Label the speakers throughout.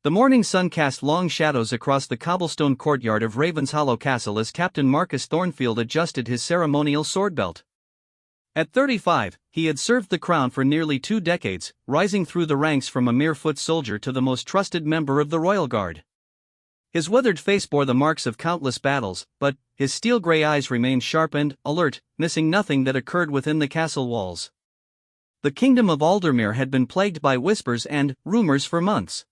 Speaker 1: The morning sun cast long shadows across the cobblestone courtyard of Ravenshollow Castle as Captain Marcus Thornfield adjusted his ceremonial sword belt. At 35, he had served the crown for nearly 2 decades, rising through the ranks from a mere foot soldier to the most trusted member of the Royal Guard. His withered face bore the marks of countless battles, but his steel-grey eyes remained sharp and alert, missing nothing that occurred within the castle walls. The kingdom of Aldermere had been plagued by whispers and rumors for months.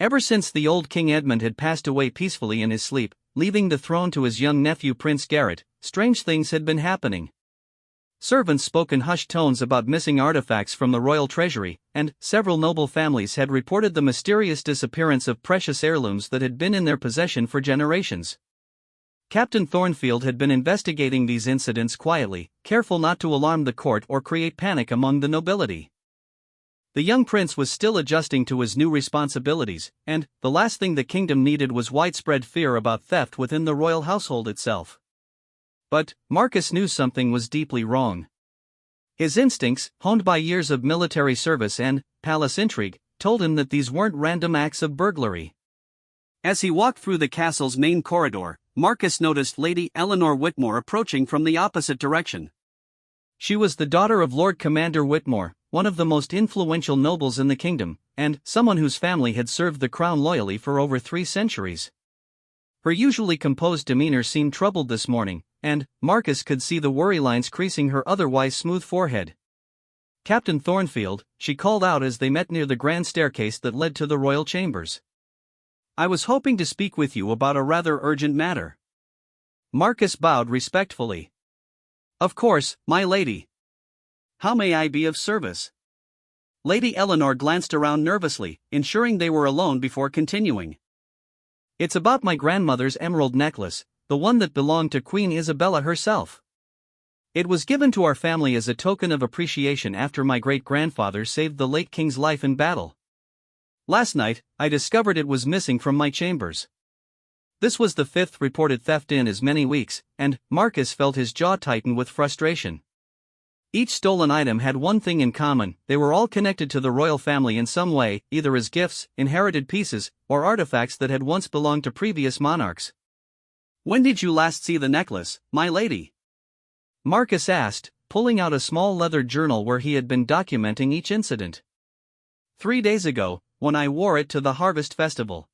Speaker 1: Ever since the old King Edmund had passed away peacefully in his sleep, leaving the throne to his young nephew Prince Garrett, strange things had been happening. Servants spoke in hushed tones about missing artifacts from the royal treasury, and several noble families had reported the mysterious disappearance of precious heirlooms that had been in their possession for generations. Captain Thornfield had been investigating these incidents quietly, careful not to alarm the court or create panic among the nobility. The young prince was still adjusting to his new responsibilities, and the last thing the kingdom needed was widespread fear about theft within the royal household itself. But Marcus knew something was deeply wrong. His instincts, honed by years of military service and palace intrigue, told him that these weren't random acts of burglary. As he walked through the castle's main corridor, Marcus noticed Lady Eleanor Whitmore approaching from the opposite direction. She was the daughter of Lord Commander Whitmore, one of the most influential nobles in the kingdom, and someone whose family had served the crown loyally for over 3 centuries. Her usually composed demeanor seemed troubled this morning, and Marcus could see the worry lines creasing her otherwise smooth forehead. "Captain Thornfield," she called out as they met near the grand staircase that led to the royal chambers. "I was hoping to speak with you about a rather urgent matter." Marcus bowed respectfully. "Of course, my lady. How may I be of service?" Lady Eleanor glanced around nervously, ensuring they were alone before continuing. "It's about my grandmother's emerald necklace, the one that belonged to Queen Isabella herself. It was given to our family as a token of appreciation after my great-grandfather saved the late king's life in battle. Last night, I discovered it was missing from my chambers." This was the 5th reported theft in as many weeks, and Marcus felt his jaw tighten with frustration. Each stolen item had one thing in common: they were all connected to the royal family in some way, either as gifts, inherited pieces, or artifacts that had once belonged to previous monarchs. "When did you last see the necklace, my lady?" Marcus asked, pulling out a small leather journal where he had been documenting each incident. 3 days ago, when I wore it to the harvest festival.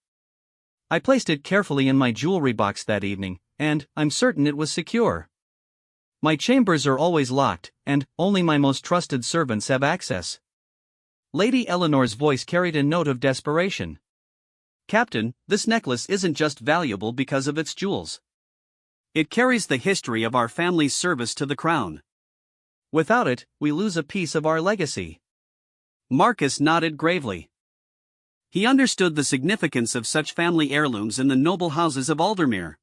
Speaker 1: I placed it carefully in my jewelry box that evening, and I'm certain it was secure. My chambers are always locked, and only my most trusted servants have access." Lady Eleanor's voice carried a note of desperation. "Captain, this necklace isn't just valuable because of its jewels. It carries the history of our family's service to the crown. Without it, we lose a piece of our legacy." Marcus nodded gravely. He understood the significance of such family heirlooms in the noble houses of Aldermere.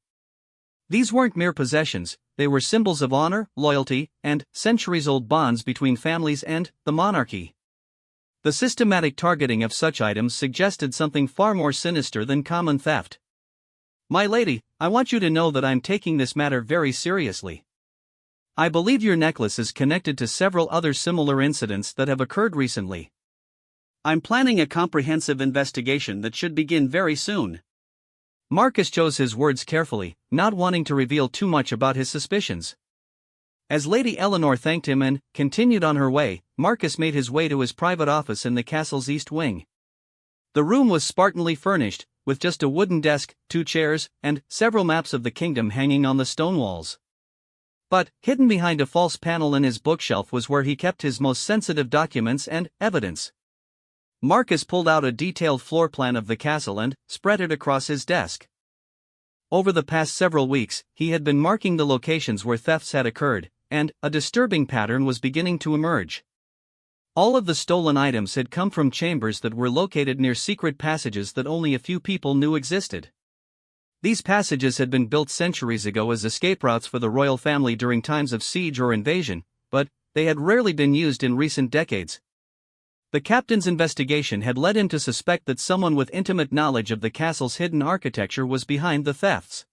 Speaker 1: These weren't mere possessions, they were symbols of honor, loyalty, and centuries-old bonds between families and the monarchy. The systematic targeting of such items suggested something far more sinister than common theft. "My lady, I want you to know that I'm taking this matter very seriously. I believe your necklace is connected to several other similar incidents that have occurred recently. I'm planning a comprehensive investigation that should begin very soon." Marcus chose his words carefully, not wanting to reveal too much about his suspicions. As Lady Eleanor thanked him and continued on her way, Marcus made his way to his private office in the castle's east wing. The room was spartanly furnished, with just a wooden desk, 2 chairs, and several maps of the kingdom hanging on the stone walls. But, hidden behind a false panel in his bookshelf was where he kept his most sensitive documents and evidence. Marcus pulled out a detailed floor plan of the castle and spread it across his desk. Over the past several weeks, he had been marking the locations where thefts had occurred, and a disturbing pattern was beginning to emerge. All of the stolen items had come from chambers that were located near secret passages that only a few people knew existed. These passages had been built centuries ago as escape routes for the royal family during times of siege or invasion, but they had rarely been used in recent decades. The captain's investigation had led him to suspect that someone with intimate knowledge of the castle's hidden architecture was behind the thefts.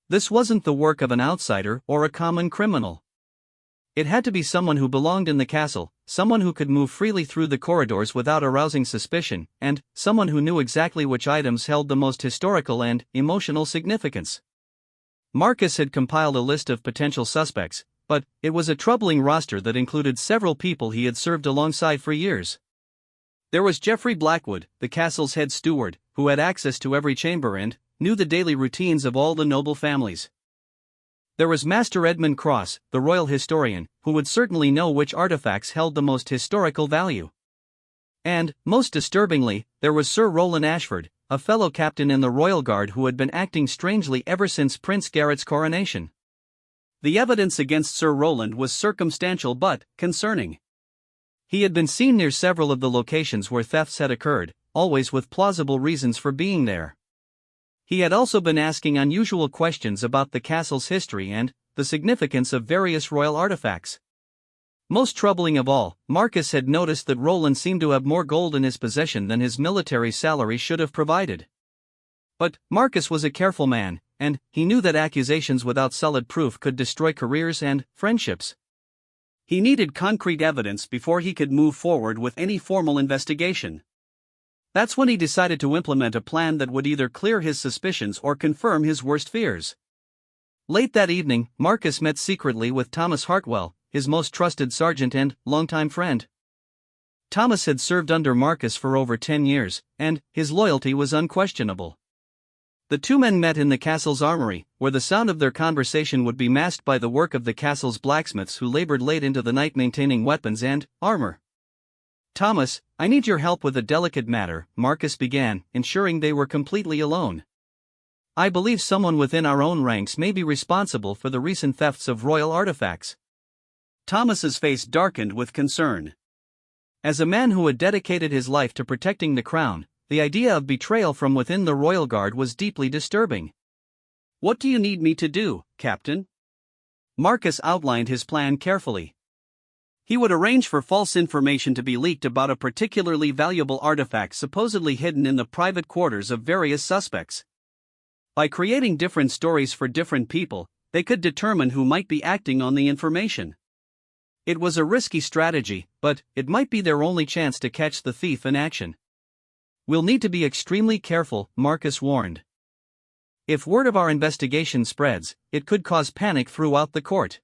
Speaker 1: This wasn't the work of an outsider or a common criminal. It had to be someone who belonged in the castle, someone who could move freely through the corridors without arousing suspicion, and someone who knew exactly which items held the most historical and emotional significance. Marcus had compiled a list of potential suspects, but it was a troubling roster that included several people he had served alongside for years. There was Geoffrey Blackwood, the castle's head steward, who had access to every chamber and knew the daily routines of all the noble families. There was Master Edmund Cross, the royal historian, who would certainly know which artifacts held the most historical value. And, most disturbingly, there was Sir Roland Ashford, a fellow captain in the Royal Guard who had been acting strangely ever since Prince Garrett's coronation. The evidence against Sir Roland was circumstantial but concerning. He had been seen near several of the locations where thefts had occurred, always with plausible reasons for being there. He had also been asking unusual questions about the castle's history and the significance of various royal artifacts. Most troubling of all, Marcus had noticed that Roland seemed to have more gold in his possession than his military salary should have provided. But Marcus was a careful man, and he knew that accusations without solid proof could destroy careers and friendships. He needed concrete evidence before he could move forward with any formal investigation. That's when he decided to implement a plan that would either clear his suspicions or confirm his worst fears. Late that evening, Marcus met secretly with Thomas Hartwell, his most trusted sergeant and longtime friend. Thomas had served under Marcus for over 10 years, and his loyalty was unquestionable. The two men met in the castle's armory, where the sound of their conversation would be masked by the work of the castle's blacksmiths who labored late into the night maintaining weapons and armor. "Thomas, I need your help with a delicate matter," Marcus began, ensuring they were completely alone. "I believe someone within our own ranks may be responsible for the recent thefts of royal artifacts." Thomas's face darkened with concern. As a man who had dedicated his life to protecting the crown, the idea of betrayal from within the royal guard was deeply disturbing. "What do you need me to do, Captain?" Marcus outlined his plan carefully. He would arrange for false information to be leaked about a particularly valuable artifact supposedly hidden in the private quarters of various suspects. By creating different stories for different people, they could determine who might be acting on the information. It was a risky strategy, but it might be their only chance to catch the thief in action. "We'll need to be extremely careful," Marcus warned. "If word of our investigation spreads, it could cause panic throughout the court.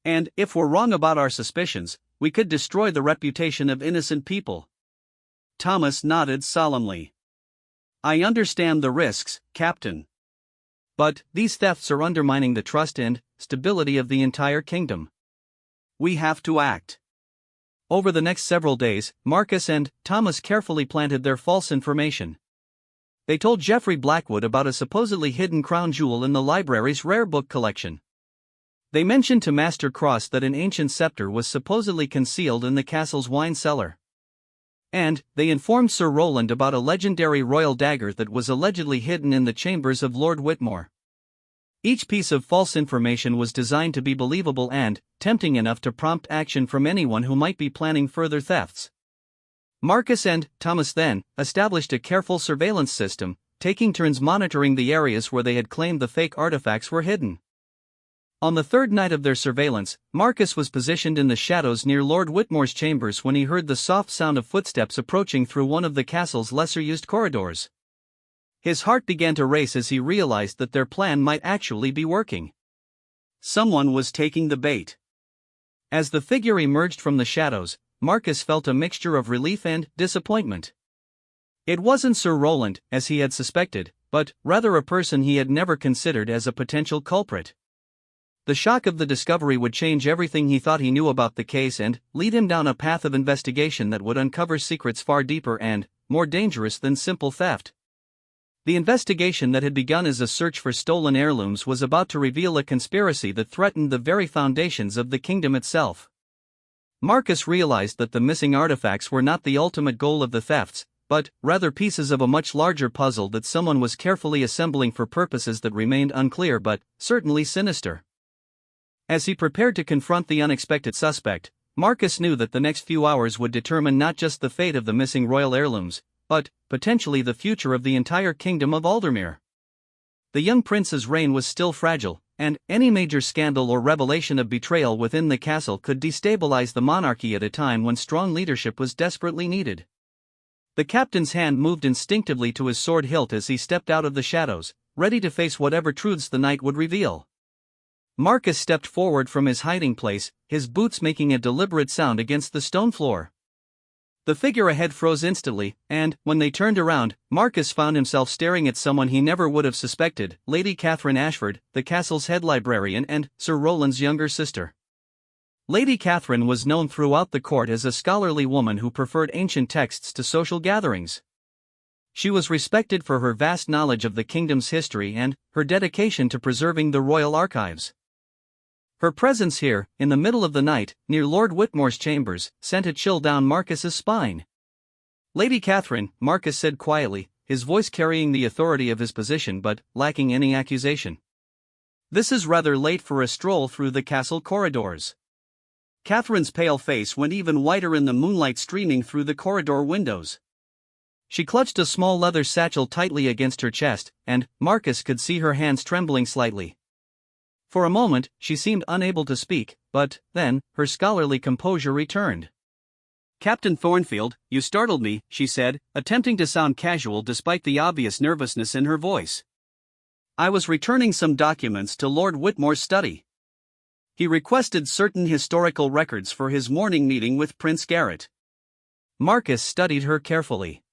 Speaker 1: And if we're wrong about our suspicions, we could destroy the reputation of innocent people." Thomas nodded solemnly. "I understand the risks, Captain. But these thefts are undermining the trust and stability of the entire kingdom. We have to act." Over the next several days, Marcus and Thomas carefully planted their false information. They told Geoffrey Blackwood about a supposedly hidden crown jewel in the library's rare book collection. They mentioned to Master Cross that an ancient scepter was supposedly concealed in the castle's wine cellar. And they informed Sir Roland about a legendary royal dagger that was allegedly hidden in the chambers of Lord Whitmore. Each piece of false information was designed to be believable and tempting enough to prompt action from anyone who might be planning further thefts. Marcus and Thomas then established a careful surveillance system, taking turns monitoring the areas where they had claimed the fake artifacts were hidden. On the third night of their surveillance, Marcus was positioned in the shadows near Lord Whitmore's chambers when he heard the soft sound of footsteps approaching through one of the castle's lesser-used corridors. His heart began to race as he realized that their plan might actually be working. Someone was taking the bait. As the figure emerged from the shadows, Marcus felt a mixture of relief and disappointment. It wasn't Sir Roland, as he had suspected, but rather a person he had never considered as a potential culprit. The shock of the discovery would change everything he thought he knew about the case and lead him down a path of investigation that would uncover secrets far deeper and more dangerous than simple theft. The investigation that had begun as a search for stolen heirlooms was about to reveal a conspiracy that threatened the very foundations of the kingdom itself. Marcus realized that the missing artifacts were not the ultimate goal of the thefts, but rather pieces of a much larger puzzle that someone was carefully assembling for purposes that remained unclear but certainly sinister. As he prepared to confront the unexpected suspect, Marcus knew that the next few hours would determine not just the fate of the missing royal heirlooms, but potentially the future of the entire kingdom of Aldermere. The young prince's reign was still fragile, and any major scandal or revelation of betrayal within the castle could destabilize the monarchy at a time when strong leadership was desperately needed. The captain's hand moved instinctively to his sword hilt as he stepped out of the shadows, ready to face whatever truths the night would reveal. Marcus stepped forward from his hiding place, his boots making a deliberate sound against the stone floor. The figure ahead froze instantly, and, when they turned around, Marcus found himself staring at someone he never would have suspected, Lady Catherine Ashford, the castle's head librarian and Sir Roland's younger sister. Lady Catherine was known throughout the court as a scholarly woman who preferred ancient texts to social gatherings. She was respected for her vast knowledge of the kingdom's history and her dedication to preserving the royal archives. Her presence here, in the middle of the night, near Lord Whitmore's chambers, sent a chill down Marcus's spine. "Lady Catherine," Marcus said quietly, his voice carrying the authority of his position but lacking any accusation. "This is rather late for a stroll through the castle corridors." Catherine's pale face went even whiter in the moonlight streaming through the corridor windows. She clutched a small leather satchel tightly against her chest, and Marcus could see her hands trembling slightly. For a moment, she seemed unable to speak, but then, her scholarly composure returned. "Captain Thornfield, you startled me," she said, attempting to sound casual despite the obvious nervousness in her voice. "I was returning some documents to Lord Whitmore's study. He requested certain historical records for his morning meeting with Prince Garrett." Marcus studied her carefully.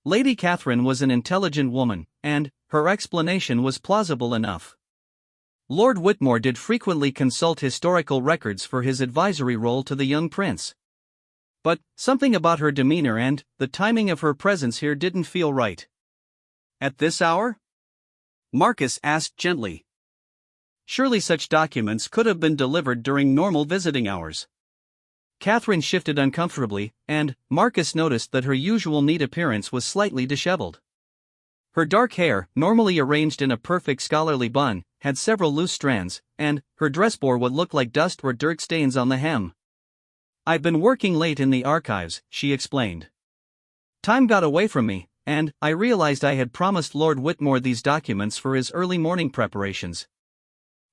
Speaker 1: Lady Catherine was an intelligent woman, and her explanation was plausible enough. Lord Whitmore did frequently consult historical records for his advisory role to the young prince. But something about her demeanor and the timing of her presence here didn't feel right. "At this hour?" Marcus asked gently. Surely such documents could have been delivered during normal visiting hours. Catherine shifted uncomfortably, and Marcus noticed that her usual neat appearance was slightly disheveled. Her dark hair, normally arranged in a perfect scholarly bun, had several loose strands, and her dress bore what looked like dust or dirt stains on the hem. "I've been working late in the archives," she explained. "Time got away from me, and I realized I had promised Lord Whitmore these documents for his early morning preparations.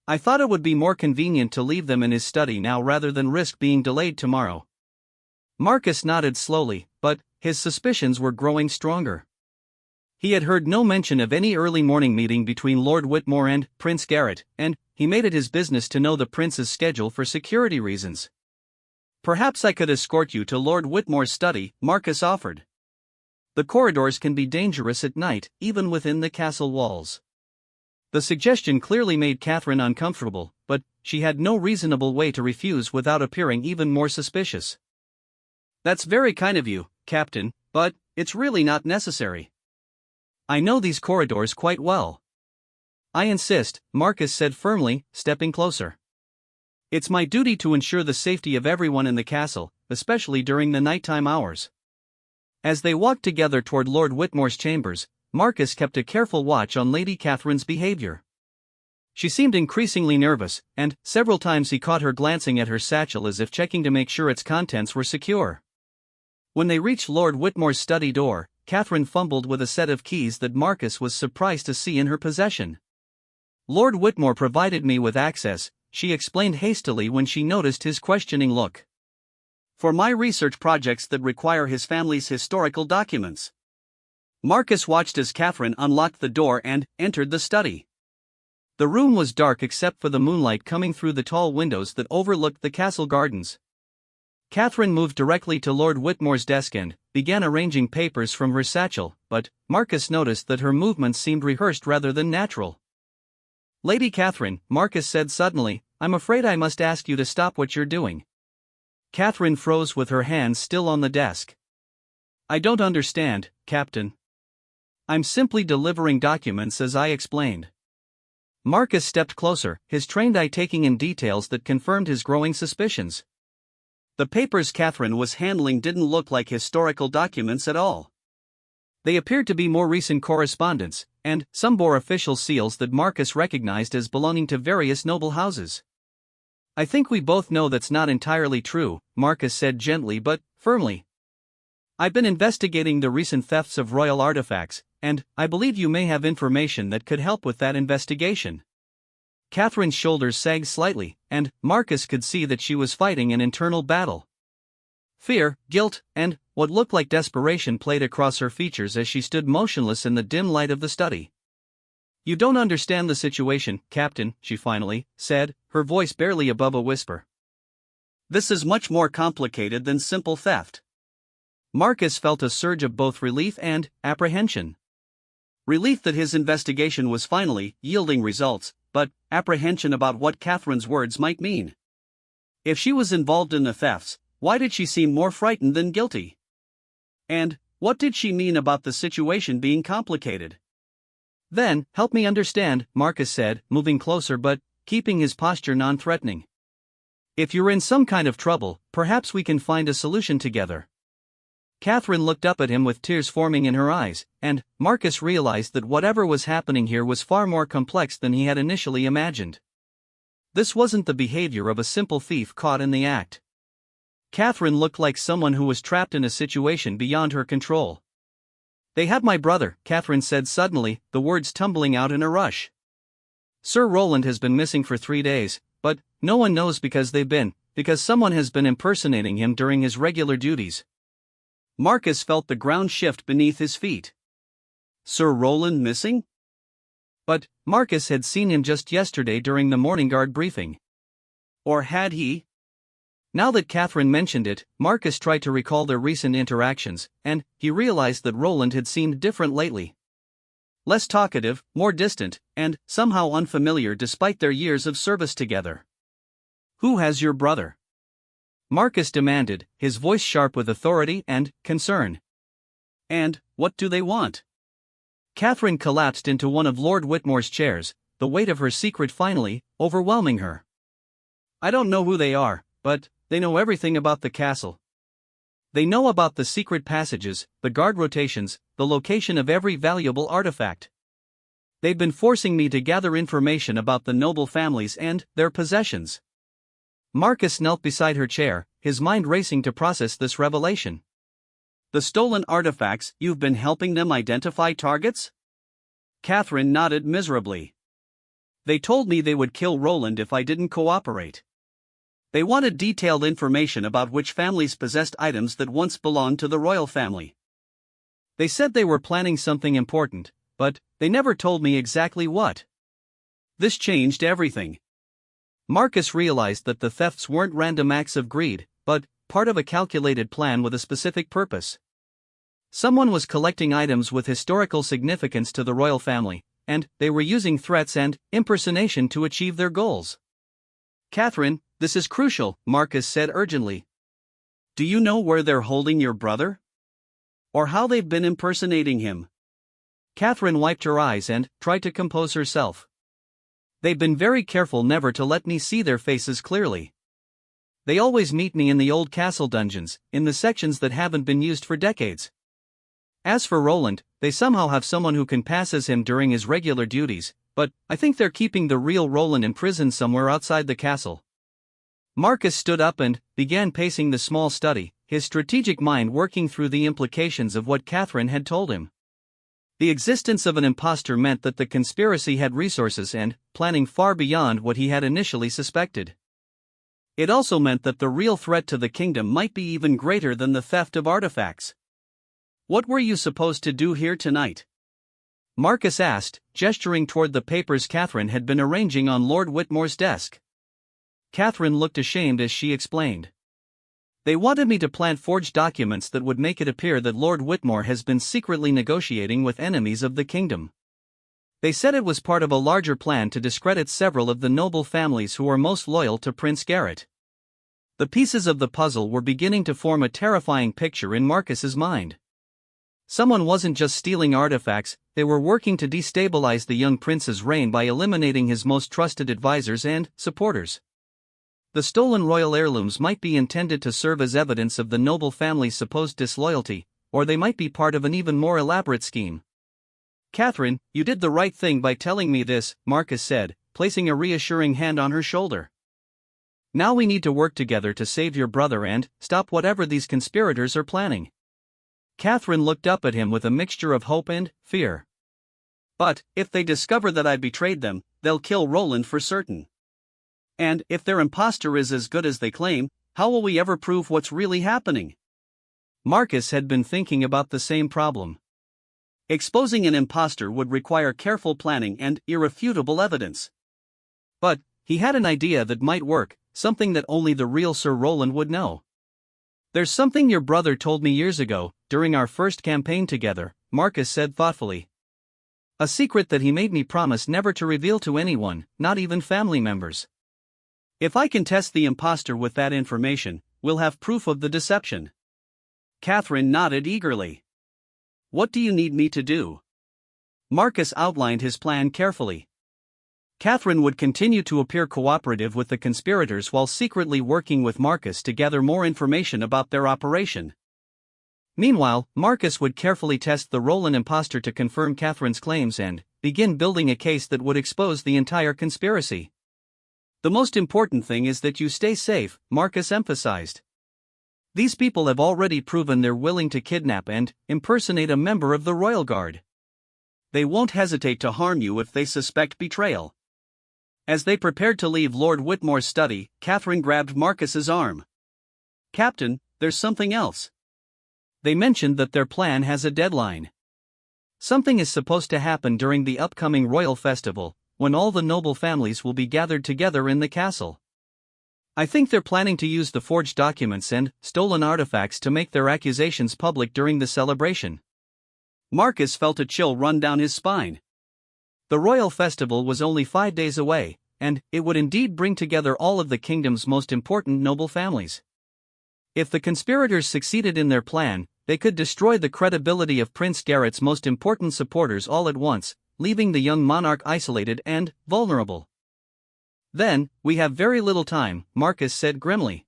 Speaker 1: I thought it would be more convenient to leave them in his study now rather than risk being delayed tomorrow." Marcus nodded slowly, but his suspicions were growing stronger. He had heard no mention of any early morning meeting between Lord Whitmore and Prince Garrett, and he made it his business to know the prince's schedule for security reasons. "Perhaps I could escort you to Lord Whitmore's study," Marcus offered. "The corridors can be dangerous at night, even within the castle walls." The suggestion clearly made Catherine uncomfortable, but she had no reasonable way to refuse without appearing even more suspicious. "That's very kind of you, Captain, but it's really not necessary. I know these corridors quite well." "I insist," Marcus said firmly, stepping closer. "It's my duty to ensure the safety of everyone in the castle, especially during the nighttime hours." As they walked together toward Lord Whitmore's chambers, Marcus kept a careful watch on Lady Catherine's behavior. She seemed increasingly nervous, and several times he caught her glancing at her satchel as if checking to make sure its contents were secure. When they reached Lord Whitmore's study door, Catherine fumbled with a set of keys that Marcus was surprised to see in her possession. "Lord Whitmore provided me with access," she explained hastily when she noticed his questioning look. "For my research projects that require his family's historical documents." Marcus watched as Catherine unlocked the door and entered the study. The room was dark except for the moonlight coming through the tall windows that overlooked the castle gardens. Catherine moved directly to Lord Whitmore's desk and began arranging papers from her satchel, but Marcus noticed that her movements seemed rehearsed rather than natural. "Lady Catherine," Marcus said suddenly, "I'm afraid I must ask you to stop what you're doing." Catherine froze with her hands still on the desk. "I don't understand, Captain." "I'm simply delivering documents as I explained." Marcus stepped closer, his trained eye taking in details that confirmed his growing suspicions. The papers Catherine was handling didn't look like historical documents at all. They appeared to be more recent correspondence, and some bore official seals that Marcus recognized as belonging to various noble houses. "I think we both know that's not entirely true," Marcus said gently but firmly. "I've been investigating the recent thefts of royal artifacts, and I believe you may have information that could help with that investigation." Catherine's shoulders sagged slightly, and Marcus could see that she was fighting an internal battle. Fear, guilt, and what looked like desperation played across her features as she stood motionless in the dim light of the study. "You don't understand the situation, Captain," she finally said, her voice barely above a whisper. "This is much more complicated than simple theft." Marcus felt a surge of both relief and apprehension. Relief that his investigation was finally yielding results, but apprehension about what Catherine's words might mean. If she was involved in the thefts, why did she seem more frightened than guilty? And what did she mean about the situation being complicated? "Then, help me understand," Marcus said, moving closer but keeping his posture non-threatening. "If you're in some kind of trouble, perhaps we can find a solution together." Catherine looked up at him with tears forming in her eyes, and Marcus realized that whatever was happening here was far more complex than he had initially imagined. This wasn't the behavior of a simple thief caught in the act. Catherine looked like someone who was trapped in a situation beyond her control. "They have my brother," Catherine said suddenly, the words tumbling out in a rush. "Sir Roland has been missing for 3 days, but no one knows because someone has been impersonating him during his regular duties." Marcus felt the ground shift beneath his feet. Sir Roland missing? But Marcus had seen him just yesterday during the morning guard briefing. Or had he? Now that Catherine mentioned it, Marcus tried to recall their recent interactions, and he realized that Roland had seemed different lately. Less talkative, more distant, and somehow unfamiliar despite their years of service together. "Who has your brother?" Marcus demanded, his voice sharp with authority and concern. "And what do they want?" Catherine collapsed into one of Lord Whitmore's chairs, the weight of her secret finally overwhelming her. "I don't know who they are, but they know everything about the castle. They know about the secret passages, the guard rotations, the location of every valuable artifact. They've been forcing me to gather information about the noble families and their possessions." Marcus knelt beside her chair, his mind racing to process this revelation. "The stolen artifacts, you've been helping them identify targets?" Catherine nodded miserably. "They told me they would kill Roland if I didn't cooperate. They wanted detailed information about which families possessed items that once belonged to the royal family. They said they were planning something important, but they never told me exactly what. This changed everything." Marcus realized that the thefts weren't random acts of greed, but part of a calculated plan with a specific purpose. Someone was collecting items with historical significance to the royal family, and they were using threats and impersonation to achieve their goals. "Catherine, this is crucial," Marcus said urgently. "Do you know where they're holding your brother? Or how they've been impersonating him?" Catherine wiped her eyes and tried to compose herself. "They've been very careful never to let me see their faces clearly. They always meet me in the old castle dungeons, in the sections that haven't been used for decades. As for Roland, they somehow have someone who can pass as him during his regular duties, but I think they're keeping the real Roland imprisoned somewhere outside the castle." Marcus stood up and began pacing the small study, his strategic mind working through the implications of what Catherine had told him. The existence of an impostor meant that the conspiracy had resources and planning far beyond what he had initially suspected. It also meant that the real threat to the kingdom might be even greater than the theft of artifacts. "What were you supposed to do here tonight?" Marcus asked, gesturing toward the papers Catherine had been arranging on Lord Whitmore's desk. Catherine looked ashamed as she explained. "They wanted me to plant forged documents that would make it appear that Lord Whitmore has been secretly negotiating with enemies of the kingdom. They said it was part of a larger plan to discredit several of the noble families who are most loyal to Prince Garrett." The pieces of the puzzle were beginning to form a terrifying picture in Marcus's mind. Someone wasn't just stealing artifacts, they were working to destabilize the young prince's reign by eliminating his most trusted advisors and supporters. The stolen royal heirlooms might be intended to serve as evidence of the noble family's supposed disloyalty, or they might be part of an even more elaborate scheme. "Catherine, you did the right thing by telling me this," Marcus said, placing a reassuring hand on her shoulder. "Now we need to work together to save your brother and stop whatever these conspirators are planning." Catherine looked up at him with a mixture of hope and fear. But, if they discover that I betrayed them, they'll kill Roland for certain. And, if their imposter is as good as they claim, how will we ever prove what's really happening? Marcus had been thinking about the same problem. Exposing an imposter would require careful planning and irrefutable evidence. But, he had an idea that might work, something that only the real Sir Roland would know. "There's something your brother told me years ago, during our first campaign together," Marcus said thoughtfully. "A secret that he made me promise never to reveal to anyone, not even family members. If I can test the imposter with that information, we'll have proof of the deception." Catherine nodded eagerly. "What do you need me to do?" Marcus outlined his plan carefully. Catherine would continue to appear cooperative with the conspirators while secretly working with Marcus to gather more information about their operation. Meanwhile, Marcus would carefully test the Roland imposter to confirm Catherine's claims and begin building a case that would expose the entire conspiracy. "The most important thing is that you stay safe," Marcus emphasized. "These people have already proven they're willing to kidnap and impersonate a member of the Royal Guard. They won't hesitate to harm you if they suspect betrayal." As they prepared to leave Lord Whitmore's study, Catherine grabbed Marcus's arm. "Captain, there's something else. They mentioned that their plan has a deadline. Something is supposed to happen during the upcoming royal festival, when all the noble families will be gathered together in the castle. I think they're planning to use the forged documents and stolen artifacts to make their accusations public during the celebration." Marcus felt a chill run down his spine. The royal festival was only 5 days away, and it would indeed bring together all of the kingdom's most important noble families. If the conspirators succeeded in their plan, they could destroy the credibility of Prince Garrett's most important supporters all at once, leaving the young monarch isolated and vulnerable. "Then, we have very little time," Marcus said grimly.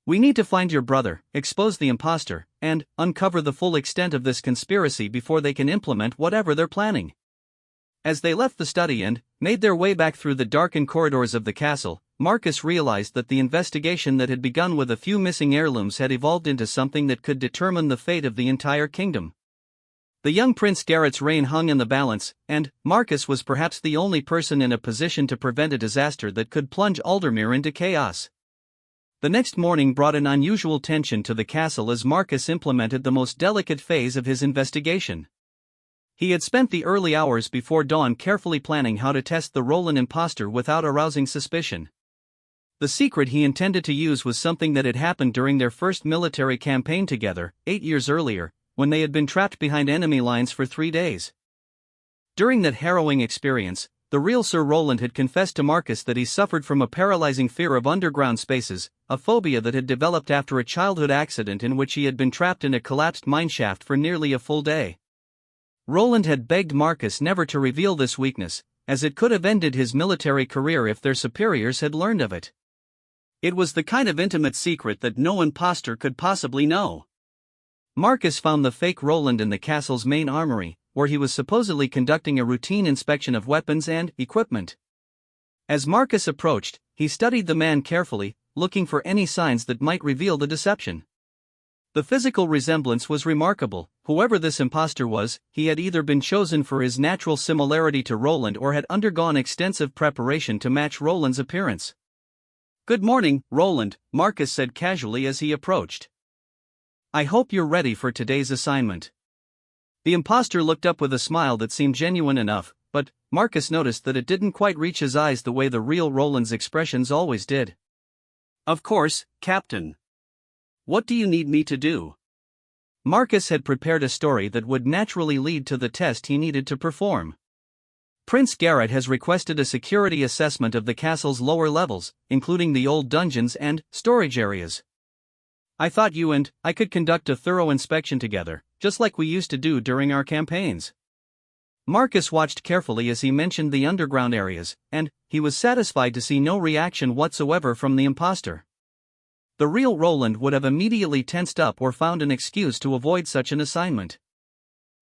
Speaker 1: "We need to find your brother, expose the imposter, and uncover the full extent of this conspiracy before they can implement whatever they're planning." As they left the study and made their way back through the darkened corridors of the castle, Marcus realized that the investigation that had begun with a few missing heirlooms had evolved into something that could determine the fate of the entire kingdom. The young Prince Garrett's reign hung in the balance, and Marcus was perhaps the only person in a position to prevent a disaster that could plunge Aldermere into chaos. The next morning brought an unusual tension to the castle as Marcus implemented the most delicate phase of his investigation. He had spent the early hours before dawn carefully planning how to test the Roland imposter without arousing suspicion. The secret he intended to use was something that had happened during their first military campaign together, 8 years earlier, when they had been trapped behind enemy lines for 3 days. During that harrowing experience, the real Sir Roland had confessed to Marcus that he suffered from a paralyzing fear of underground spaces, a phobia that had developed after a childhood accident in which he had been trapped in a collapsed mineshaft for nearly a full day. Roland had begged Marcus never to reveal this weakness, as it could have ended his military career if their superiors had learned of it. It was the kind of intimate secret that no imposter could possibly know. Marcus found the fake Roland in the castle's main armory, where he was supposedly conducting a routine inspection of weapons and equipment. As Marcus approached, he studied the man carefully, looking for any signs that might reveal the deception. The physical resemblance was remarkable. Whoever this imposter was, he had either been chosen for his natural similarity to Roland or had undergone extensive preparation to match Roland's appearance. "Good morning, Roland," Marcus said casually as he approached. "I hope you're ready for today's assignment." The imposter looked up with a smile that seemed genuine enough, but Marcus noticed that it didn't quite reach his eyes the way the real Roland's expressions always did. "Of course, Captain. What do you need me to do?" Marcus had prepared a story that would naturally lead to the test he needed to perform. "Prince Garrett has requested a security assessment of the castle's lower levels, including the old dungeons and storage areas. I thought you and I could conduct a thorough inspection together, just like we used to do during our campaigns." Marcus watched carefully as he mentioned the underground areas, and he was satisfied to see no reaction whatsoever from the imposter. The real Roland would have immediately tensed up or found an excuse to avoid such an assignment.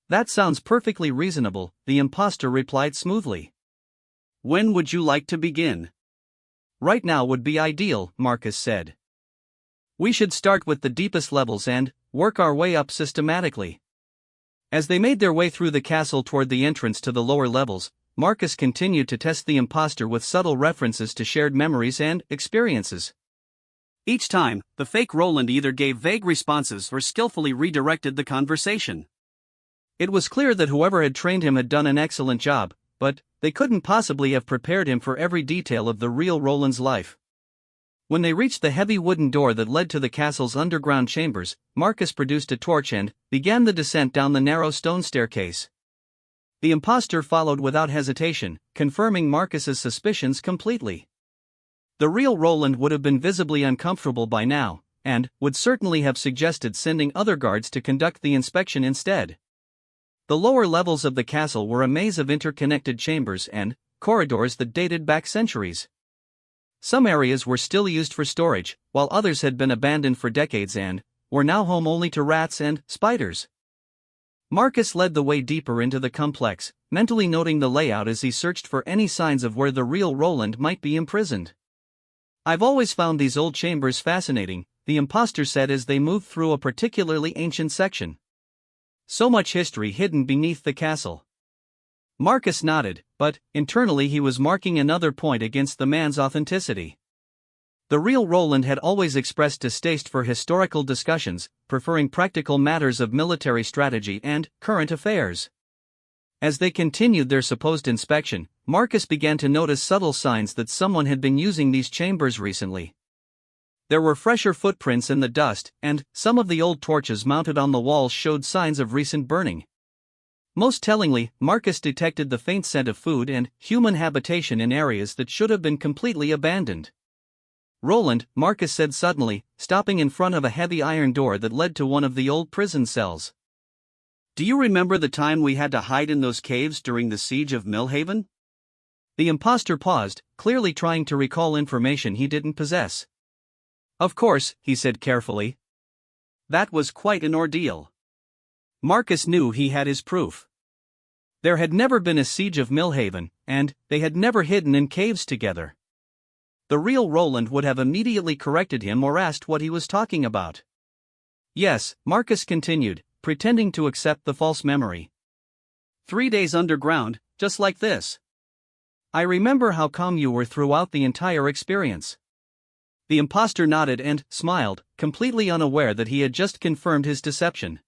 Speaker 1: "That sounds perfectly reasonable," the imposter replied smoothly. "When would you like to begin?" "Right now would be ideal," Marcus said. "We should start with the deepest levels and work our way up systematically." As they made their way through the castle toward the entrance to the lower levels, Marcus continued to test the imposter with subtle references to shared memories and experiences. Each time, the fake Roland either gave vague responses or skillfully redirected the conversation. It was clear that whoever had trained him had done an excellent job, but they couldn't possibly have prepared him for every detail of the real Roland's life. When they reached the heavy wooden door that led to the castle's underground chambers, Marcus produced a torch and began the descent down the narrow stone staircase. The imposter followed without hesitation, confirming Marcus's suspicions completely. The real Roland would have been visibly uncomfortable by now, and would certainly have suggested sending other guards to conduct the inspection instead. The lower levels of the castle were a maze of interconnected chambers and corridors that dated back centuries. Some areas were still used for storage, while others had been abandoned for decades and were now home only to rats and spiders. Marcus led the way deeper into the complex, mentally noting the layout as he searched for any signs of where the real Roland might be imprisoned. "I've always found these old chambers fascinating," the imposter said as they moved through a particularly ancient section. "So much history hidden beneath the castle." Marcus nodded, but internally he was marking another point against the man's authenticity. The real Roland had always expressed distaste for historical discussions, preferring practical matters of military strategy and current affairs. As they continued their supposed inspection, Marcus began to notice subtle signs that someone had been using these chambers recently. There were fresher footprints in the dust, and some of the old torches mounted on the walls showed signs of recent burning. Most tellingly, Marcus detected the faint scent of food and human habitation in areas that should have been completely abandoned. "Roland," Marcus said suddenly, stopping in front of a heavy iron door that led to one of the old prison cells. "Do you remember the time we had to hide in those caves during the siege of Millhaven?" The imposter paused, clearly trying to recall information he didn't possess. "Of course," he said carefully. "That was quite an ordeal." Marcus knew he had his proof. There had never been a siege of Millhaven, and they had never hidden in caves together. The real Roland would have immediately corrected him or asked what he was talking about. "Yes," Marcus continued, pretending to accept the false memory. 3 days underground, just like this. I remember how calm you were throughout the entire experience." The imposter nodded and smiled, completely unaware that he had just confirmed his deception.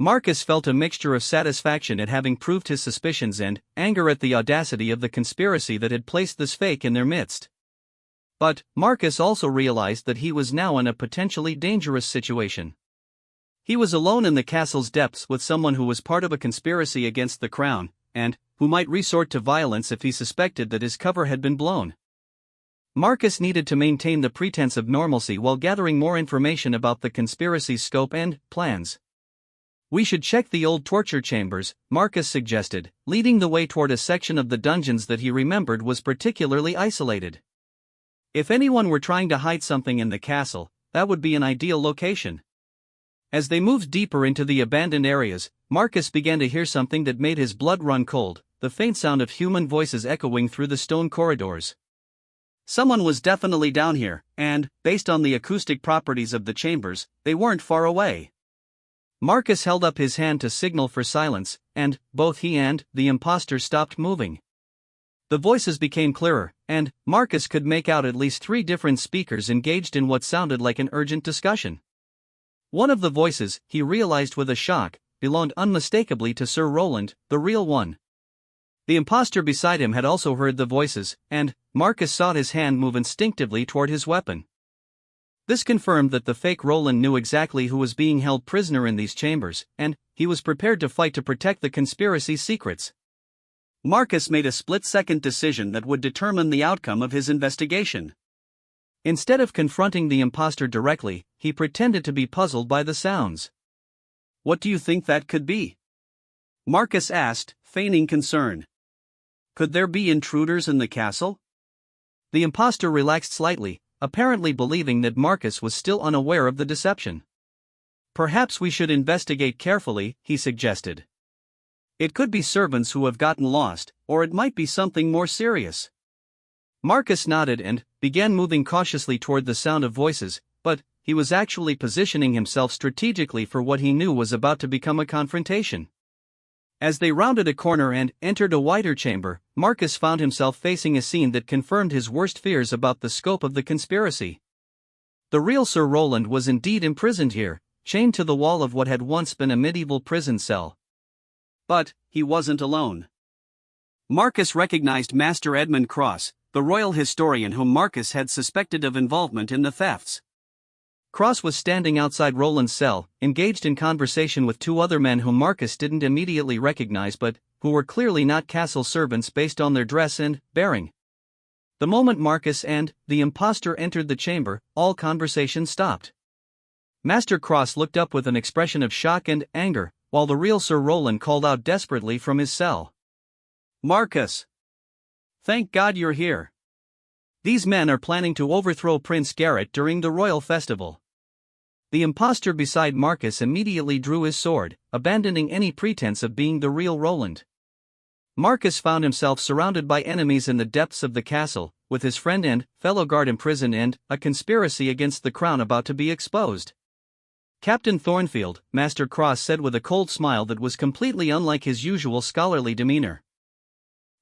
Speaker 1: Marcus felt a mixture of satisfaction at having proved his suspicions and anger at the audacity of the conspiracy that had placed this fake in their midst. But Marcus also realized that he was now in a potentially dangerous situation. He was alone in the castle's depths with someone who was part of a conspiracy against the crown, and who might resort to violence if he suspected that his cover had been blown. Marcus needed to maintain the pretense of normalcy while gathering more information about the conspiracy's scope and plans. "We should check the old torture chambers," Marcus suggested, leading the way toward a section of the dungeons that he remembered was particularly isolated. If anyone were trying to hide something in the castle, that would be an ideal location. As they moved deeper into the abandoned areas, Marcus began to hear something that made his blood run cold, the faint sound of human voices echoing through the stone corridors. Someone was definitely down here, and, based on the acoustic properties of the chambers, they weren't far away. Marcus held up his hand to signal for silence, and both he and the imposter stopped moving. The voices became clearer, and Marcus could make out at least 3 different speakers engaged in what sounded like an urgent discussion. One of the voices, he realized with a shock, belonged unmistakably to Sir Roland, the real one. The imposter beside him had also heard the voices, and Marcus saw his hand move instinctively toward his weapon. This confirmed that the fake Roland knew exactly who was being held prisoner in these chambers, and he was prepared to fight to protect the conspiracy's secrets. Marcus made a split-second decision that would determine the outcome of his investigation. Instead of confronting the imposter directly, he pretended to be puzzled by the sounds. "What do you think that could be?" Marcus asked, feigning concern. "Could there be intruders in the castle?" The imposter relaxed slightly, apparently believing that Marcus was still unaware of the deception. "Perhaps we should investigate carefully," he suggested. "It could be servants who have gotten lost, or it might be something more serious." Marcus nodded and began moving cautiously toward the sound of voices, but he was actually positioning himself strategically for what he knew was about to become a confrontation. As they rounded a corner and entered a wider chamber, Marcus found himself facing a scene that confirmed his worst fears about the scope of the conspiracy. The real Sir Roland was indeed imprisoned here, chained to the wall of what had once been a medieval prison cell. But he wasn't alone. Marcus recognized Master Edmund Cross, the royal historian whom Marcus had suspected of involvement in the thefts. Cross was standing outside Roland's cell, engaged in conversation with two other men whom Marcus didn't immediately recognize but who were clearly not castle servants based on their dress and bearing. The moment Marcus and the impostor entered the chamber, all conversation stopped. Master Cross looked up with an expression of shock and anger, while the real Sir Roland called out desperately from his cell. "Marcus! Thank God you're here. These men are planning to overthrow Prince Garrett during the royal festival." The impostor beside Marcus immediately drew his sword, abandoning any pretense of being the real Roland. Marcus found himself surrounded by enemies in the depths of the castle, with his friend and fellow guard imprisoned and a conspiracy against the crown about to be exposed. "Captain Thornfield," Master Cross said with a cold smile that was completely unlike his usual scholarly demeanor.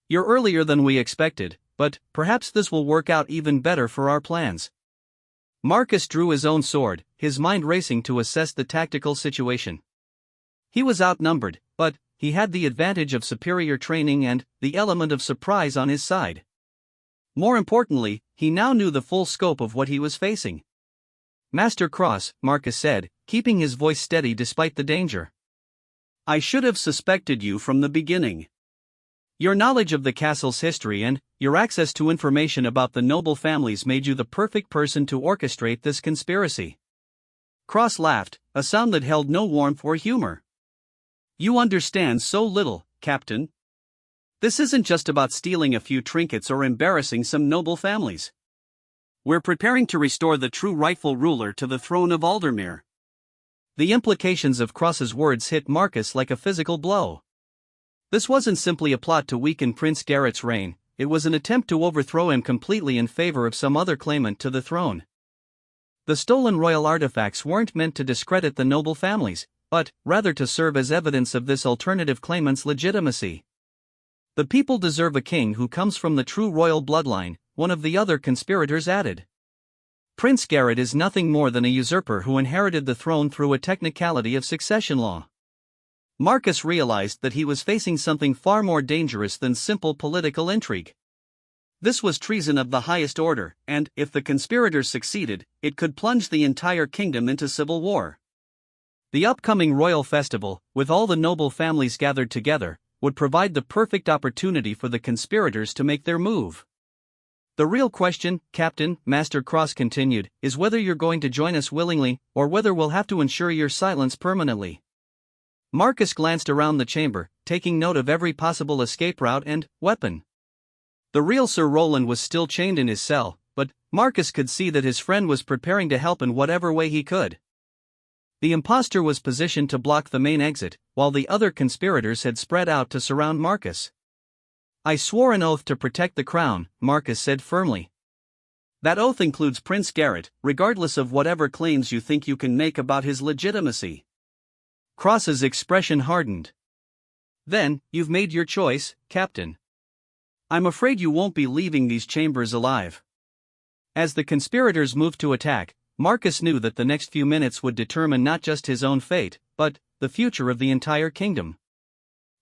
Speaker 1: "You're earlier than we expected, but perhaps this will work out even better for our plans." Marcus drew his own sword, his mind racing to assess the tactical situation. He was outnumbered, but he had the advantage of superior training and the element of surprise on his side. More importantly, he now knew the full scope of what he was facing. "Master Cross," Marcus said, keeping his voice steady despite the danger. "I should have suspected you from the beginning. Your knowledge of the castle's history and your access to information about the noble families made you the perfect person to orchestrate this conspiracy." Cross laughed, a sound that held no warmth or humor. "You understand so little, Captain. This isn't just about stealing a few trinkets or embarrassing some noble families. We're preparing to restore the true rightful ruler to the throne of Aldermere." The implications of Cross's words hit Marcus like a physical blow. This wasn't simply a plot to weaken Prince Garrett's reign, it was an attempt to overthrow him completely in favor of some other claimant to the throne. The stolen royal artifacts weren't meant to discredit the noble families, but rather to serve as evidence of this alternative claimant's legitimacy. "The people deserve a king who comes from the true royal bloodline," one of the other conspirators added. "Prince Garrett is nothing more than a usurper who inherited the throne through a technicality of succession law." Marcus realized that he was facing something far more dangerous than simple political intrigue. This was treason of the highest order, and if the conspirators succeeded, it could plunge the entire kingdom into civil war. The upcoming royal festival, with all the noble families gathered together, would provide the perfect opportunity for the conspirators to make their move. "The real question, Captain," Master Cross continued, "is whether you're going to join us willingly, or whether we'll have to ensure your silence permanently." Marcus glanced around the chamber, taking note of every possible escape route and weapon. The real Sir Roland was still chained in his cell, but Marcus could see that his friend was preparing to help in whatever way he could. The impostor was positioned to block the main exit, while the other conspirators had spread out to surround Marcus. "I swore an oath to protect the crown," Marcus said firmly. "That oath includes Prince Garrett, regardless of whatever claims you think you can make about his legitimacy." Cross's expression hardened. "Then, you've made your choice, Captain. I'm afraid you won't be leaving these chambers alive." As the conspirators moved to attack, Marcus knew that the next few minutes would determine not just his own fate, but the future of the entire kingdom.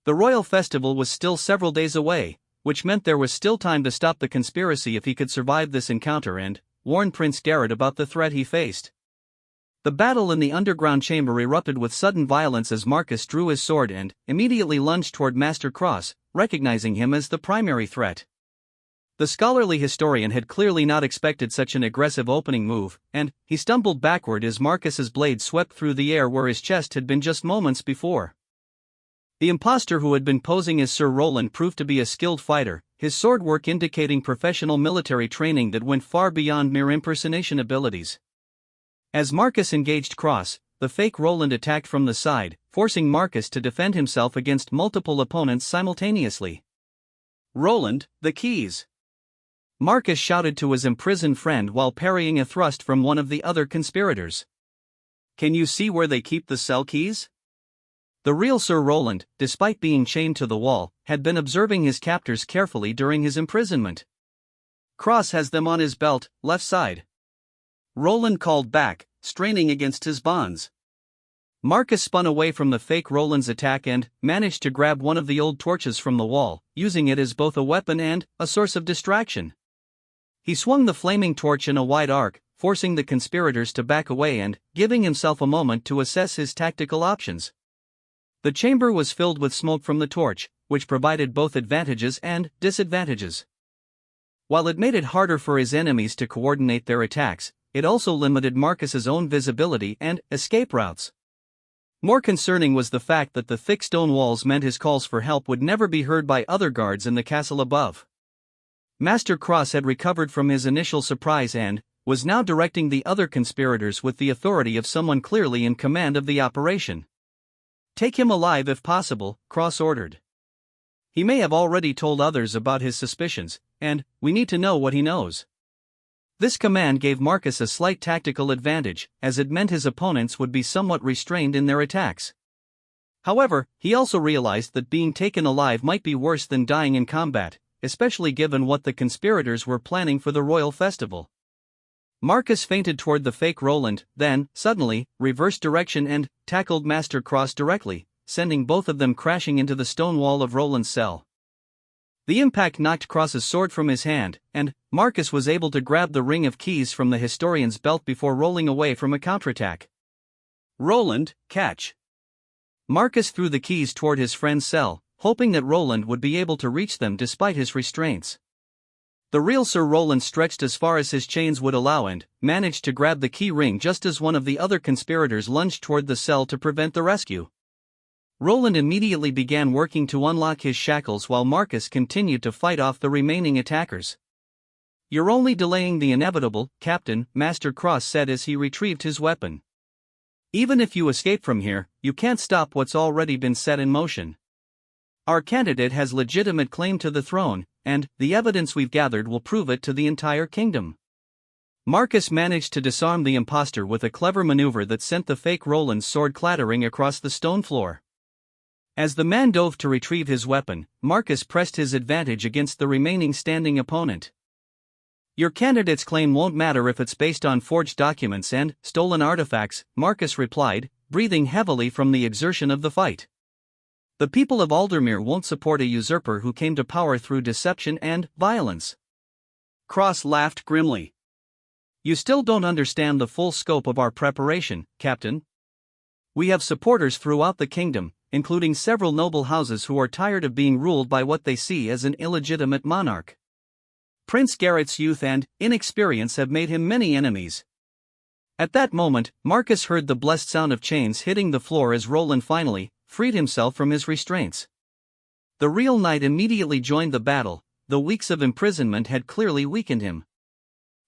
Speaker 1: The royal festival was still several days away, which meant there was still time to stop the conspiracy if he could survive this encounter and warn Prince Garrett about the threat he faced. The battle in the underground chamber erupted with sudden violence as Marcus drew his sword and immediately lunged toward Master Cross, recognizing him as the primary threat. The scholarly historian had clearly not expected such an aggressive opening move, and he stumbled backward as Marcus's blade swept through the air where his chest had been just moments before. The impostor who had been posing as Sir Roland proved to be a skilled fighter, his sword work indicating professional military training that went far beyond mere impersonation abilities. As Marcus engaged Cross, the fake Roland attacked from the side, forcing Marcus to defend himself against multiple opponents simultaneously. "Roland, the keys!" Marcus shouted to his imprisoned friend while parrying a thrust from one of the other conspirators. "Can you see where they keep the cell keys?" The real Sir Roland, despite being chained to the wall, had been observing his captors carefully during his imprisonment. "Cross has them on his belt, left side," Roland called back, straining against his bonds. Marcus spun away from the fake Roland's attack and managed to grab one of the old torches from the wall, using it as both a weapon and a source of distraction. He swung the flaming torch in a wide arc, forcing the conspirators to back away and giving himself a moment to assess his tactical options. The chamber was filled with smoke from the torch, which provided both advantages and disadvantages. While it made it harder for his enemies to coordinate their attacks, it also limited Marcus's own visibility and escape routes. More concerning was the fact that the thick stone walls meant his calls for help would never be heard by other guards in the castle above. Master Cross had recovered from his initial surprise and was now directing the other conspirators with the authority of someone clearly in command of the operation. "Take him alive if possible," Cross ordered. "He may have already told others about his suspicions, and we need to know what he knows." This command gave Marcus a slight tactical advantage, as it meant his opponents would be somewhat restrained in their attacks. However, he also realized that being taken alive might be worse than dying in combat, especially given what the conspirators were planning for the royal festival. Marcus feinted toward the fake Roland, then, suddenly, reversed direction and tackled Master Cross directly, sending both of them crashing into the stone wall of Roland's cell. The impact knocked Cross's sword from his hand, and Marcus was able to grab the ring of keys from the historian's belt before rolling away from a counterattack. "Roland, catch!" Marcus threw the keys toward his friend's cell, hoping that Roland would be able to reach them despite his restraints. The real Sir Roland stretched as far as his chains would allow and managed to grab the key ring just as one of the other conspirators lunged toward the cell to prevent the rescue. Roland immediately began working to unlock his shackles while Marcus continued to fight off the remaining attackers. "You're only delaying the inevitable, Captain," Master Cross said as he retrieved his weapon. "Even if you escape from here, you can't stop what's already been set in motion. Our candidate has legitimate claim to the throne, and the evidence we've gathered will prove it to the entire kingdom." Marcus managed to disarm the impostor with a clever maneuver that sent the fake Roland's sword clattering across the stone floor. As the man dove to retrieve his weapon, Marcus pressed his advantage against the remaining standing opponent. "Your candidate's claim won't matter if it's based on forged documents and stolen artifacts," Marcus replied, breathing heavily from the exertion of the fight. "The people of Aldermere won't support a usurper who came to power through deception and violence." Cross laughed grimly. "You still don't understand the full scope of our preparation, Captain. We have supporters throughout the kingdom, including several noble houses who are tired of being ruled by what they see as an illegitimate monarch. Prince Garrett's youth and inexperience have made him many enemies." At that moment, Marcus heard the blessed sound of chains hitting the floor as Roland finally freed himself from his restraints. The real knight immediately joined the battle, though weeks of imprisonment had clearly weakened him.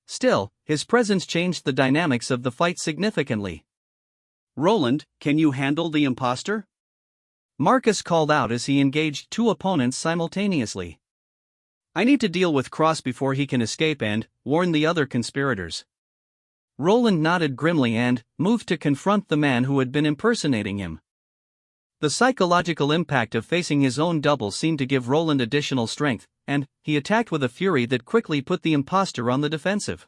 Speaker 1: Still, his presence changed the dynamics of the fight significantly. "Roland, can you handle the impostor?" Marcus called out as he engaged two opponents simultaneously. "I need to deal with Cross before he can escape and warn the other conspirators." Roland nodded grimly and moved to confront the man who had been impersonating him. The psychological impact of facing his own double seemed to give Roland additional strength, and he attacked with a fury that quickly put the impostor on the defensive.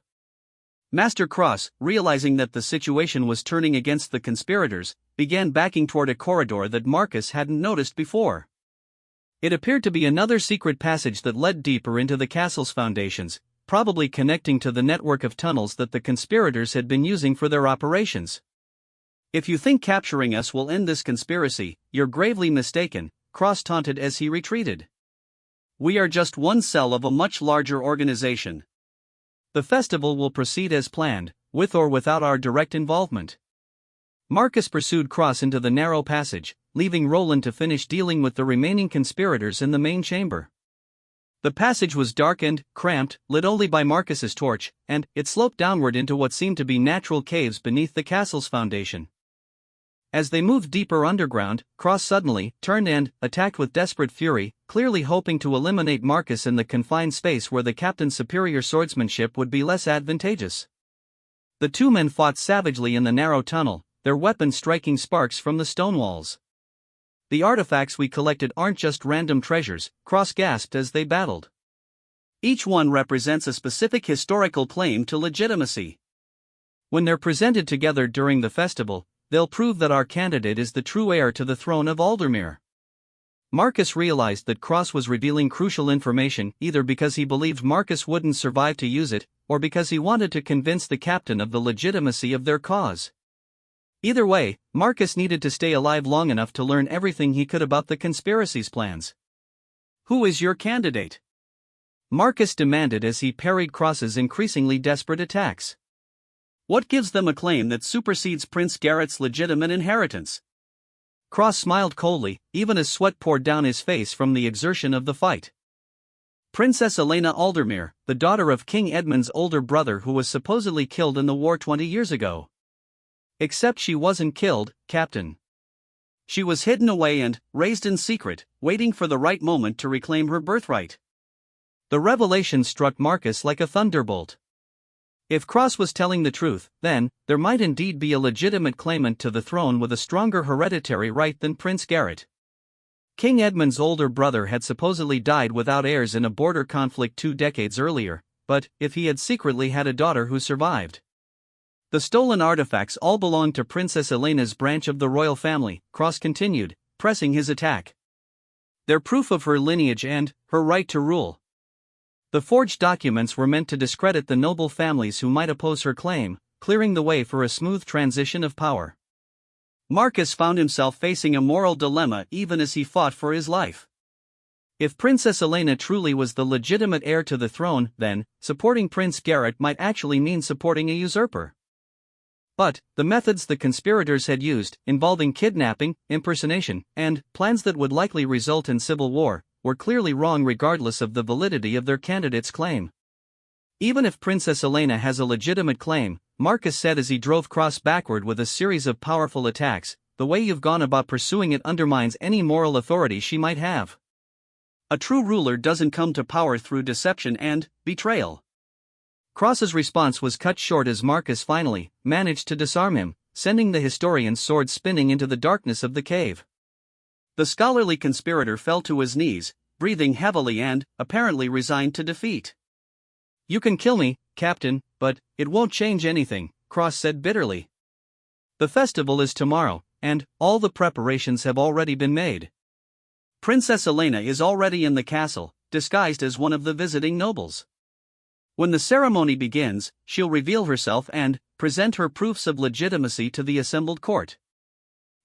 Speaker 1: Master Cross, realizing that the situation was turning against the conspirators, began backing toward a corridor that Marcus hadn't noticed before. It appeared to be another secret passage that led deeper into the castle's foundations, probably connecting to the network of tunnels that the conspirators had been using for their operations. "If you think capturing us will end this conspiracy, you're gravely mistaken," Cross taunted as he retreated. "We are just one cell of a much larger organization. The festival will proceed as planned, with or without our direct involvement." Marcus pursued Cross into the narrow passage, leaving Roland to finish dealing with the remaining conspirators in the main chamber. The passage was dark and cramped, lit only by Marcus's torch, and it sloped downward into what seemed to be natural caves beneath the castle's foundation. As they moved deeper underground, Cross suddenly turned and attacked with desperate fury, clearly hoping to eliminate Marcus in the confined space where the captain's superior swordsmanship would be less advantageous. The two men fought savagely in the narrow tunnel, their weapons striking sparks from the stone walls. "The artifacts we collected aren't just random treasures," Cross gasped as they battled. "Each one represents a specific historical claim to legitimacy. When they're presented together during the festival, they'll prove that our candidate is the true heir to the throne of Aldermere." Marcus realized that Cross was revealing crucial information either because he believed Marcus wouldn't survive to use it, or because he wanted to convince the captain of the legitimacy of their cause. Either way, Marcus needed to stay alive long enough to learn everything he could about the conspiracy's plans. "Who is your candidate?" Marcus demanded as he parried Cross's increasingly desperate attacks. "What gives them a claim that supersedes Prince Garrett's legitimate inheritance?" Cross smiled coldly, even as sweat poured down his face from the exertion of the fight. "Princess Elena Aldermere, the daughter of King Edmund's older brother who was supposedly killed in the war 20 years ago. Except she wasn't killed, Captain. She was hidden away and raised in secret, waiting for the right moment to reclaim her birthright." The revelation struck Marcus like a thunderbolt. If Cross was telling the truth, then there might indeed be a legitimate claimant to the throne with a stronger hereditary right than Prince Garrett. King Edmund's older brother had supposedly died without heirs in a border conflict 2 decades earlier, but if he had secretly had a daughter who survived? "The stolen artifacts all belonged to Princess Elena's branch of the royal family," Cross continued, pressing his attack. "They're proof of her lineage and her right to rule. The forged documents were meant to discredit the noble families who might oppose her claim, clearing the way for a smooth transition of power." Marcus found himself facing a moral dilemma even as he fought for his life. If Princess Elena truly was the legitimate heir to the throne, then supporting Prince Garrett might actually mean supporting a usurper. But the methods the conspirators had used, involving kidnapping, impersonation, and plans that would likely result in civil war, were clearly wrong regardless of the validity of their candidate's claim. "Even if Princess Elena has a legitimate claim," Marcus said as he drove Cross backward with a series of powerful attacks, "the way you've gone about pursuing it undermines any moral authority she might have. A true ruler doesn't come to power through deception and betrayal." Cross's response was cut short as Marcus finally managed to disarm him, sending the historian's sword spinning into the darkness of the cave. The scholarly conspirator fell to his knees, breathing heavily and apparently resigned to defeat. "You can kill me, Captain, but it won't change anything," Cross said bitterly. "The festival is tomorrow, and all the preparations have already been made. Princess Elena is already in the castle, disguised as one of the visiting nobles. When the ceremony begins, she'll reveal herself and present her proofs of legitimacy to the assembled court."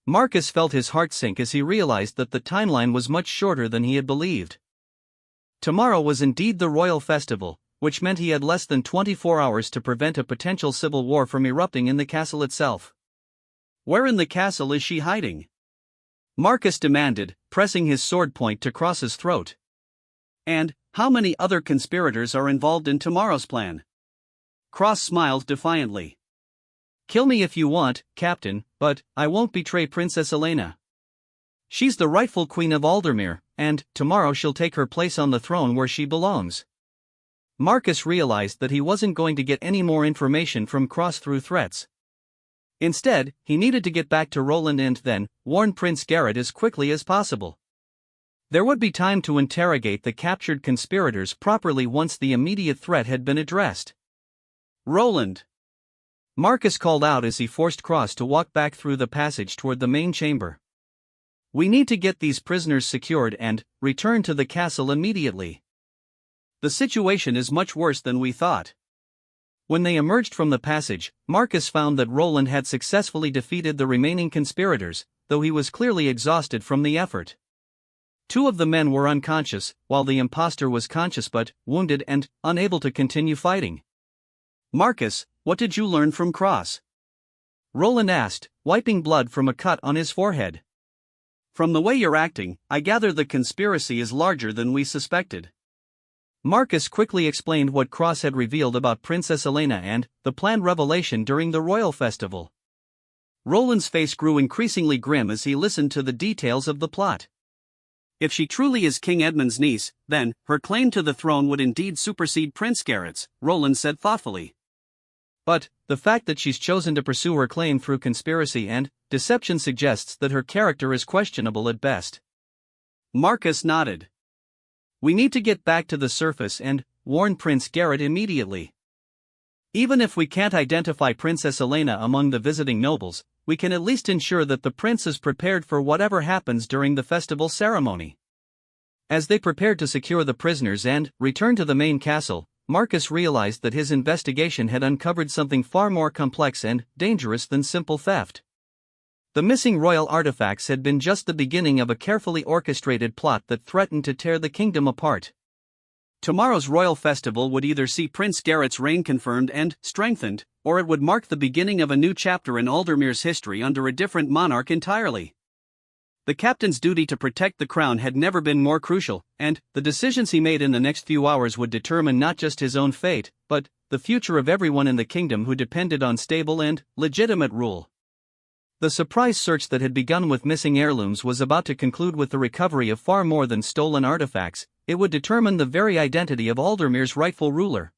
Speaker 1: Marcus felt his heart sink as he realized that the timeline was much shorter than he had believed. Tomorrow was indeed the royal festival, which meant he had less than 24 hours to prevent a potential civil war from erupting in the castle itself. "Where in the castle is she hiding?" Marcus demanded, pressing his sword point to Cross's throat. "And how many other conspirators are involved in tomorrow's plan?" Cross smiled defiantly. "Kill me if you want, Captain, but I won't betray Princess Elena. She's the rightful queen of Aldermere, and tomorrow she'll take her place on the throne where she belongs." Marcus realized that he wasn't going to get any more information from Cross through threats. Instead, he needed to get back to Roland and then warn Prince Garrett as quickly as possible. There would be time to interrogate the captured conspirators properly once the immediate threat had been addressed. "Roland!" Marcus called out as he forced Cross to walk back through the passage toward the main chamber. "We need to get these prisoners secured and return to the castle immediately. The situation is much worse than we thought." When they emerged from the passage, Marcus found that Roland had successfully defeated the remaining conspirators, though he was clearly exhausted from the effort. 2 of the men were unconscious, while the imposter was conscious but wounded and unable to continue fighting. "Marcus, what did you learn from Cross?" Roland asked, wiping blood from a cut on his forehead. "From the way you're acting, I gather the conspiracy is larger than we suspected." Marcus quickly explained what Cross had revealed about Princess Elena and the planned revelation during the royal festival. Roland's face grew increasingly grim as he listened to the details of the plot. If she truly is King Edmund's niece, then her claim to the throne would indeed supersede Prince Scarlet's, Roland said thoughtfully. But the fact that she's chosen to pursue her claim through conspiracy and deception suggests that her character is questionable at best. Marcus nodded. We need to get back to the surface and warn Prince Garrett immediately. Even if we can't identify Princess Elena among the visiting nobles, we can at least ensure that the prince is prepared for whatever happens during the festival ceremony. As they prepared to secure the prisoners and return to the main castle, Marcus realized that his investigation had uncovered something far more complex and dangerous than simple theft. The missing royal artifacts had been just the beginning of a carefully orchestrated plot that threatened to tear the kingdom apart. Tomorrow's royal festival would either see Prince Garrett's reign confirmed and strengthened, or it would mark the beginning of a new chapter in Aldermere's history under a different monarch entirely. The captain's duty to protect the crown had never been more crucial, and the decisions he made in the next few hours would determine not just his own fate, but the future of everyone in the kingdom who depended on stable and legitimate rule. The surprise search that had begun with missing heirlooms was about to conclude with the recovery of far more than stolen artifacts. It would determine the very identity of Aldermere's rightful ruler.